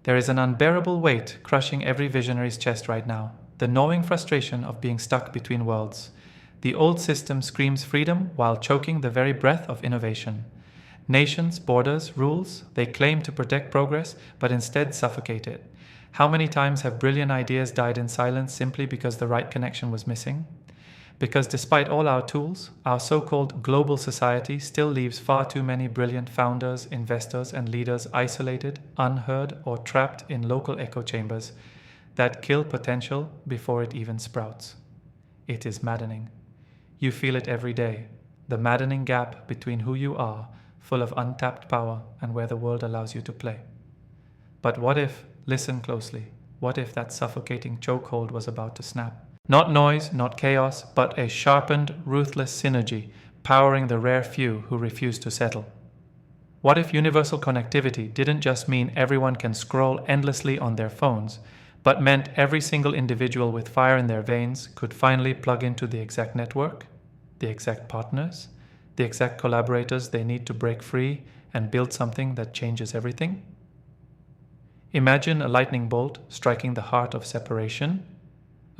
There is an unbearable weight crushing every visionary's chest right now, the gnawing frustration of being stuck between worlds. The old system screams freedom while choking the very breath of innovation. Nations, borders, rules, they claim to protect progress, but instead suffocate it. How many times have brilliant ideas died in silence simply because the right connection was missing? Because despite all our tools, our so-called global society still leaves far too many brilliant founders, investors, and leaders isolated, unheard, or trapped in local echo chambers that kill potential before it even sprouts. It is maddening. You feel it every day, the maddening gap between who you are, full of untapped power, and where the world allows you to play. But what if, listen closely, what if that suffocating chokehold was about to snap? Not noise, not chaos, but a sharpened, ruthless synergy powering the rare few who refuse to settle. What if universal connectivity didn't just mean everyone can scroll endlessly on their phones, but meant every single individual with fire in their veins could finally plug into the exact network, the exact partners, the exact collaborators they need to break free and build something that changes everything? Imagine a lightning bolt striking the heart of separation,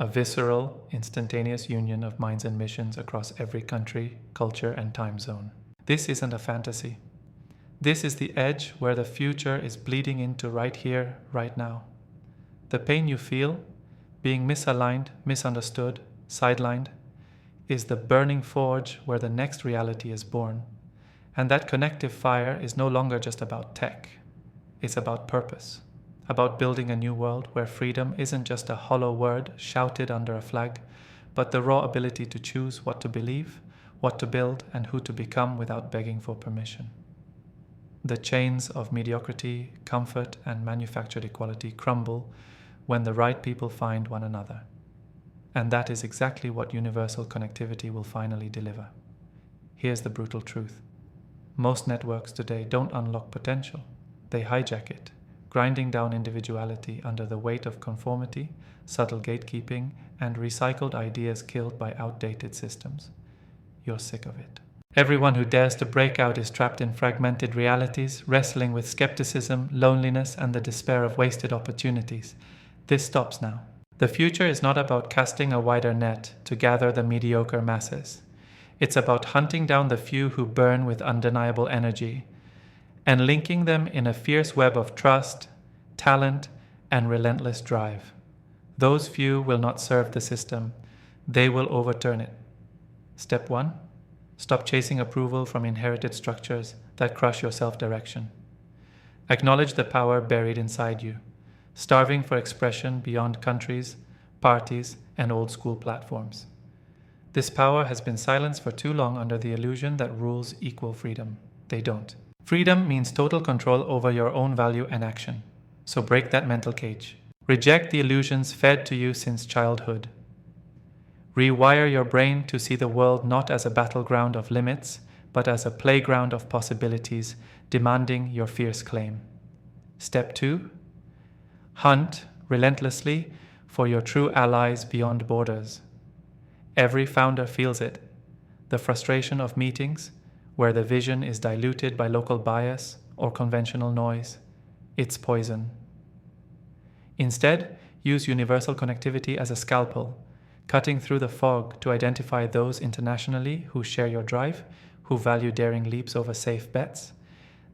a visceral, instantaneous union of minds and missions across every country, culture, and time zone. This isn't a fantasy. This is the edge where the future is bleeding into right here, right now. The pain you feel, being misaligned, misunderstood, sidelined, is the burning forge where the next reality is born. And that connective fire is no longer just about tech. It's about purpose. About building a new world where freedom isn't just a hollow word shouted under a flag, but the raw ability to choose what to believe, what to build, and who to become without begging for permission. The chains of mediocrity, comfort, and manufactured equality crumble when the right people find one another. And that is exactly what universal connectivity will finally deliver. Here's the brutal truth. Most networks today don't unlock potential. They hijack it, grinding down individuality under the weight of conformity, subtle gatekeeping, and recycled ideas killed by outdated systems. You're sick of it. Everyone who dares to break out is trapped in fragmented realities, wrestling with skepticism, loneliness, and the despair of wasted opportunities. This stops now. The future is not about casting a wider net to gather the mediocre masses. It's about hunting down the few who burn with undeniable energy and linking them in a fierce web of trust, talent, and relentless drive. Those few will not serve the system. They will overturn it. Step 1. Stop chasing approval from inherited structures that crush your self-direction. Acknowledge the power buried inside you, starving for expression beyond countries, parties, and old-school platforms. This power has been silenced for too long under the illusion that rules equal freedom. They don't. Freedom means total control over your own value and action. So break that mental cage. Reject the illusions fed to you since childhood. Rewire your brain to see the world not as a battleground of limits, but as a playground of possibilities demanding your fierce claim. Step 2. Hunt relentlessly for your true allies beyond borders. Every founder feels it. The frustration of meetings, where the vision is diluted by local bias or conventional noise. It's poison. Instead, use universal connectivity as a scalpel, cutting through the fog to identify those internationally who share your drive, who value daring leaps over safe bets.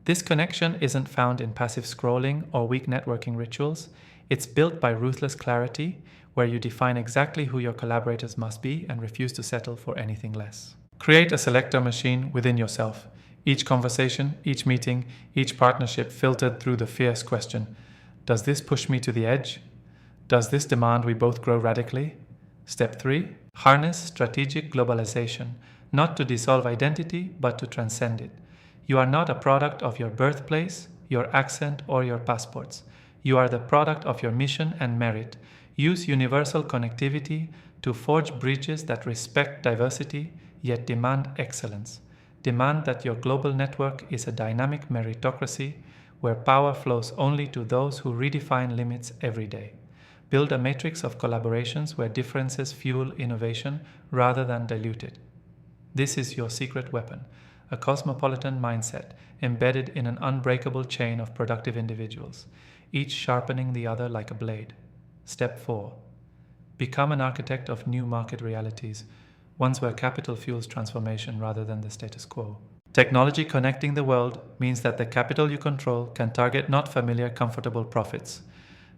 This connection isn't found in passive scrolling or weak networking rituals. It's built by ruthless clarity, where you define exactly who your collaborators must be and refuse to settle for anything less. Create a selector machine within yourself. Each conversation, each meeting, each partnership filtered through the fierce question, does this push me to the edge? Does this demand we both grow radically? Step 3. Harness strategic globalization, not to dissolve identity, but to transcend it. You are not a product of your birthplace, your accent, or your passports. You are the product of your mission and merit. Use universal connectivity to forge bridges that respect diversity, yet demand excellence. Demand that your global network is a dynamic meritocracy where power flows only to those who redefine limits every day. Build a matrix of collaborations where differences fuel innovation rather than dilute it. This is your secret weapon, a cosmopolitan mindset embedded in an unbreakable chain of productive individuals. each sharpening the other like a blade. Step 4. Become an architect of new market realities, ones where capital fuels transformation rather than the status quo. Technology connecting the world means that the capital you control can target not familiar, comfortable profits,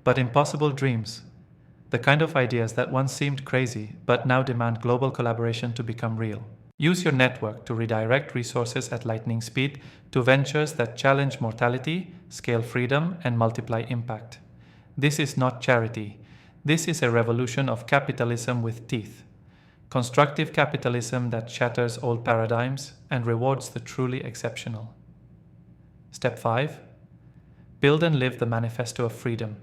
but impossible dreams, the kind of ideas that once seemed crazy but now demand global collaboration to become real. Use your network to redirect resources at lightning speed to ventures that challenge mortality, scale freedom, and multiply impact. This is not charity. This is a revolution of capitalism with teeth. Constructive capitalism that shatters old paradigms and rewards the truly exceptional. Step 5. Build and live the manifesto of freedom.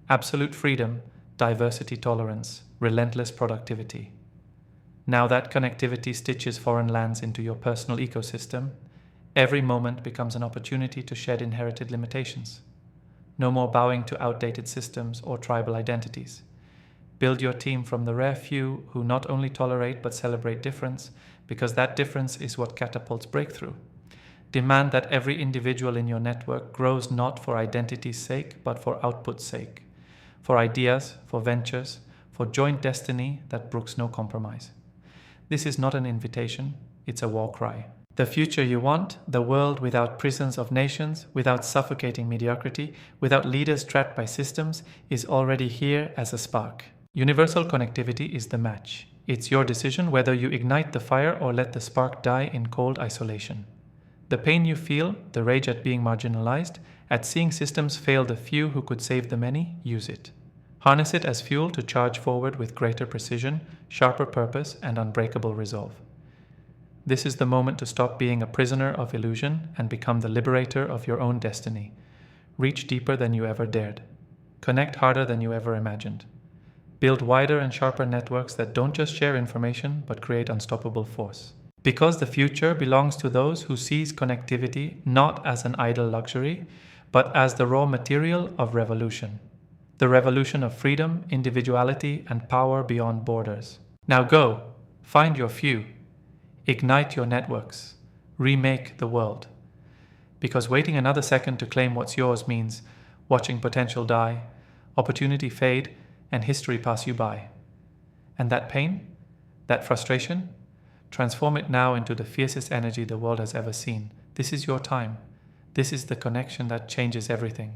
Absolute freedom, diversity tolerance, relentless productivity. Now that connectivity stitches foreign lands into your personal ecosystem, every moment becomes an opportunity to shed inherited limitations. No more bowing to outdated systems or tribal identities. Build your team from the rare few who not only tolerate but celebrate difference, because that difference is what catapults breakthrough. Demand that every individual in your network grows not for identity's sake, but for output's sake. For ideas, for ventures, for joint destiny that brooks no compromise. This is not an invitation, it's a war cry. The future you want, the world without prisons of nations, without suffocating mediocrity, without leaders trapped by systems, is already here as a spark. Universal connectivity is the match. It's your decision whether you ignite the fire or let the spark die in cold isolation. The pain you feel, the rage at being marginalized, at seeing systems fail the few who could save the many, use it. Harness it as fuel to charge forward with greater precision, sharper purpose, and unbreakable resolve. This is the moment to stop being a prisoner of illusion and become the liberator of your own destiny. Reach deeper than you ever dared. Connect harder than you ever imagined. Build wider and sharper networks that don't just share information but create unstoppable force. Because the future belongs to those who seize connectivity not as an idle luxury, but as the raw material of revolution. The revolution of freedom, individuality, and power beyond borders. Now go, find your few, ignite your networks, remake the world. Because waiting another second to claim what's yours means watching potential die, opportunity fade, and history pass you by. And that pain, that frustration, transform it now into the fiercest energy the world has ever seen. This is your time. This is the connection that changes everything.